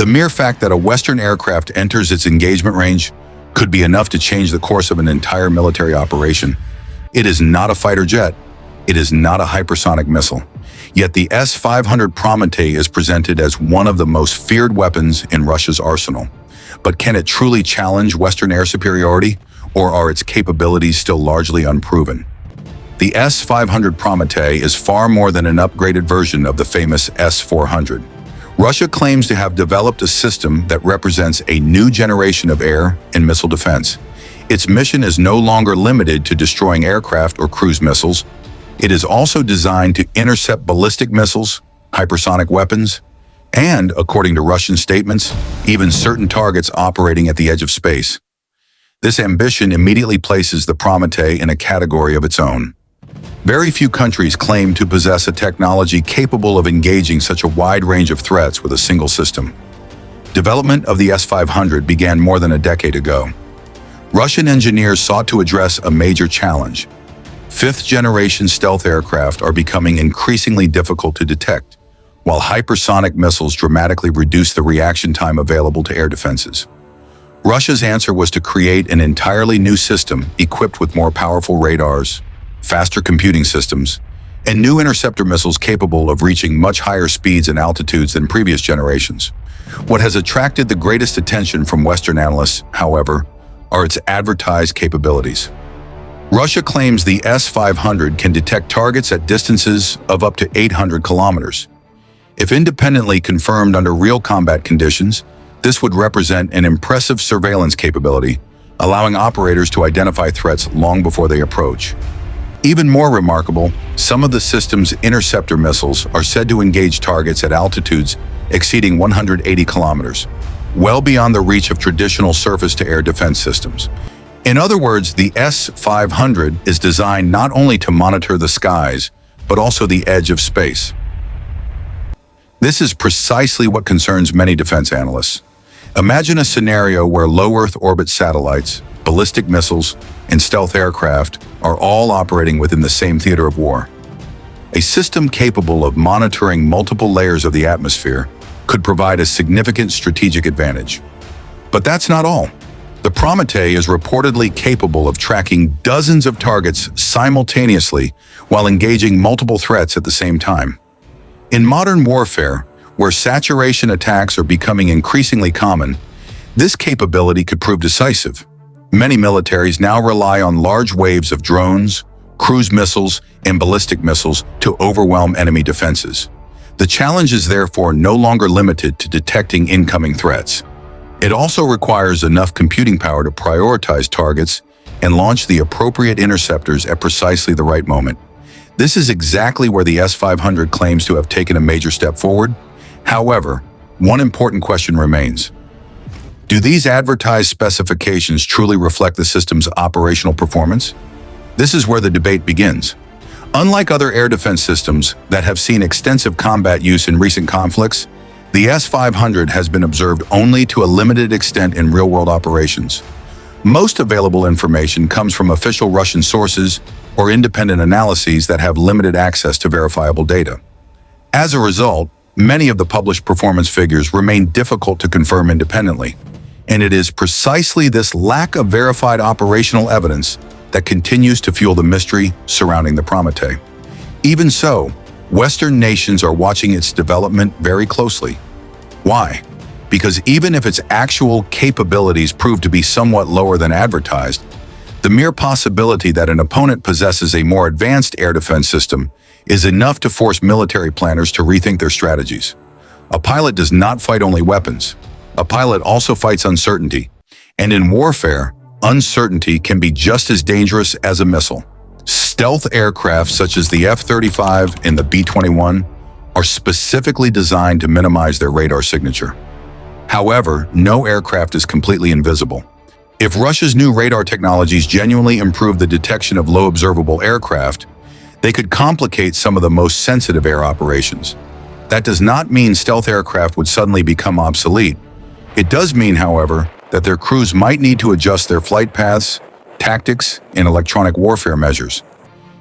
The mere fact that a Western aircraft enters its engagement range could be enough to change the course of an entire military operation. It is not a fighter jet. It is not a hypersonic missile. Yet the S-500 Prometheus is presented as one of the most feared weapons in Russia's arsenal. But can it truly challenge Western air superiority, or are its capabilities still largely unproven? The S-500 Prometheus is far more than an upgraded version of the famous S-400. Russia claims to have developed a system that represents a new generation of air and missile defense. Its mission is no longer limited to destroying aircraft or cruise missiles. It is also designed to intercept ballistic missiles, hypersonic weapons, and, according to Russian statements, even certain targets operating at the edge of space. This ambition immediately places the Prometheus in a category of its own. Very few countries claim to possess a technology capable of engaging such a wide range of threats with a single system. Development of the S-500 began more than a decade ago. Russian engineers sought to address a major challenge. Fifth-generation stealth aircraft are becoming increasingly difficult to detect, while hypersonic missiles dramatically reduce the reaction time available to air defenses. Russia's answer was to create an entirely new system equipped with more powerful radars, faster computing systems, and new interceptor missiles capable of reaching much higher speeds and altitudes than previous generations. What has attracted the greatest attention from Western analysts, however, are its advertised capabilities. Russia claims the S-500 can detect targets at distances of up to 800 kilometers. If independently confirmed under real combat conditions, this would represent an impressive surveillance capability, allowing operators to identify threats long before they approach. Even more remarkable, some of the system's interceptor missiles are said to engage targets at altitudes exceeding 180 kilometers, well beyond the reach of traditional surface-to-air defense systems. In other words, the S-500 is designed not only to monitor the skies, but also the edge of space. This is precisely what concerns many defense analysts. Imagine a scenario where low Earth orbit satellites, ballistic missiles, and stealth aircraft are all operating within the same theater of war. A system capable of monitoring multiple layers of the atmosphere could provide a significant strategic advantage. But that's not all. The Prometheus is reportedly capable of tracking dozens of targets simultaneously while engaging multiple threats at the same time. In modern warfare, where saturation attacks are becoming increasingly common, this capability could prove decisive. Many militaries now rely on large waves of drones, cruise missiles, and ballistic missiles to overwhelm enemy defenses. The challenge is therefore no longer limited to detecting incoming threats. It also requires enough computing power to prioritize targets and launch the appropriate interceptors at precisely the right moment. This is exactly where the S-500 claims to have taken a major step forward. However, one important question remains. Do these advertised specifications truly reflect the system's operational performance? This is where the debate begins. Unlike other air defense systems that have seen extensive combat use in recent conflicts, the S-500 has been observed only to a limited extent in real-world operations. Most available information comes from official Russian sources or independent analyses that have limited access to verifiable data. As a result, many of the published performance figures remain difficult to confirm independently, and it is precisely this lack of verified operational evidence that continues to fuel the mystery surrounding the Prometheus. Even so, Western nations are watching its development very closely. Why? Because even if its actual capabilities prove to be somewhat lower than advertised, the mere possibility that an opponent possesses a more advanced air defense system is enough to force military planners to rethink their strategies. A pilot does not fight only weapons. A pilot also fights uncertainty. And in warfare, uncertainty can be just as dangerous as a missile. Stealth aircraft such as the F-35 and the B-21 are specifically designed to minimize their radar signature. However, no aircraft is completely invisible. If Russia's new radar technologies genuinely improve the detection of low observable aircraft, they could complicate some of the most sensitive air operations. That does not mean stealth aircraft would suddenly become obsolete. It does mean, however, that their crews might need to adjust their flight paths, tactics, and electronic warfare measures.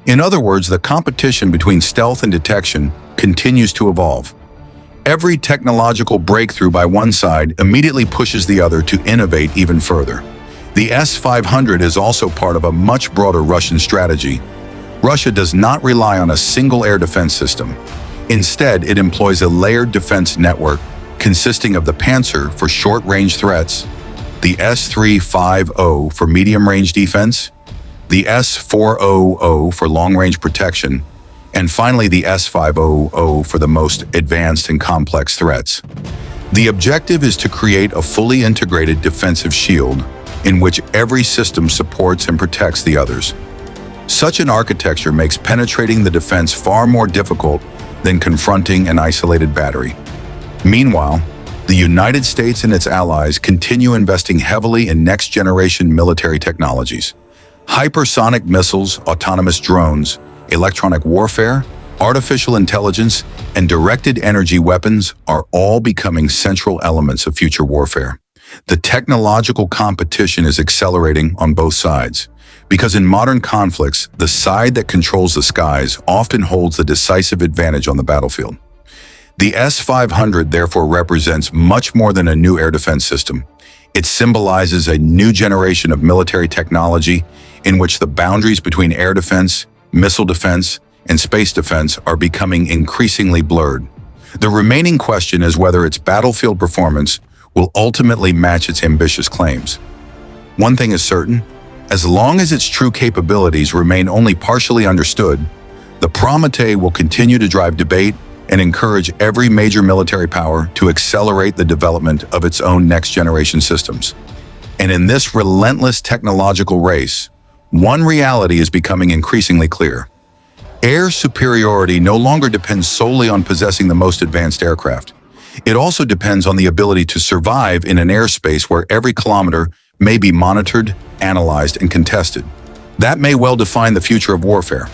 In other words, the competition between stealth and detection continues to evolve. Every technological breakthrough by one side immediately pushes the other to innovate even further. The S-500 is also part of a much broader Russian strategy. Russia does not rely on a single air defense system. Instead, it employs a layered defense network consisting of the Pantsir for short-range threats, the S-350 for medium-range defense, the S-400 for long-range protection, and finally the S-500 for the most advanced and complex threats. The objective is to create a fully integrated defensive shield in which every system supports and protects the others. Such an architecture makes penetrating the defense far more difficult than confronting an isolated battery. Meanwhile, the United States and its allies continue investing heavily in next-generation military technologies. Hypersonic missiles, autonomous drones, electronic warfare, artificial intelligence, and directed energy weapons are all becoming central elements of future warfare. The technological competition is accelerating on both sides, because in modern conflicts, the side that controls the skies often holds the decisive advantage on the battlefield. The S-500 therefore represents much more than a new air defense system. It symbolizes a new generation of military technology in which the boundaries between air defense, missile defense, and space defense are becoming increasingly blurred. The remaining question is whether its battlefield performance will ultimately match its ambitious claims. One thing is certain, as long as its true capabilities remain only partially understood, the Prometheus will continue to drive debate and encourage every major military power to accelerate the development of its own next-generation systems. And in this relentless technological race, one reality is becoming increasingly clear. Air superiority no longer depends solely on possessing the most advanced aircraft. It also depends on the ability to survive in an airspace where every kilometer may be monitored, analyzed, and contested. That may well define the future of warfare.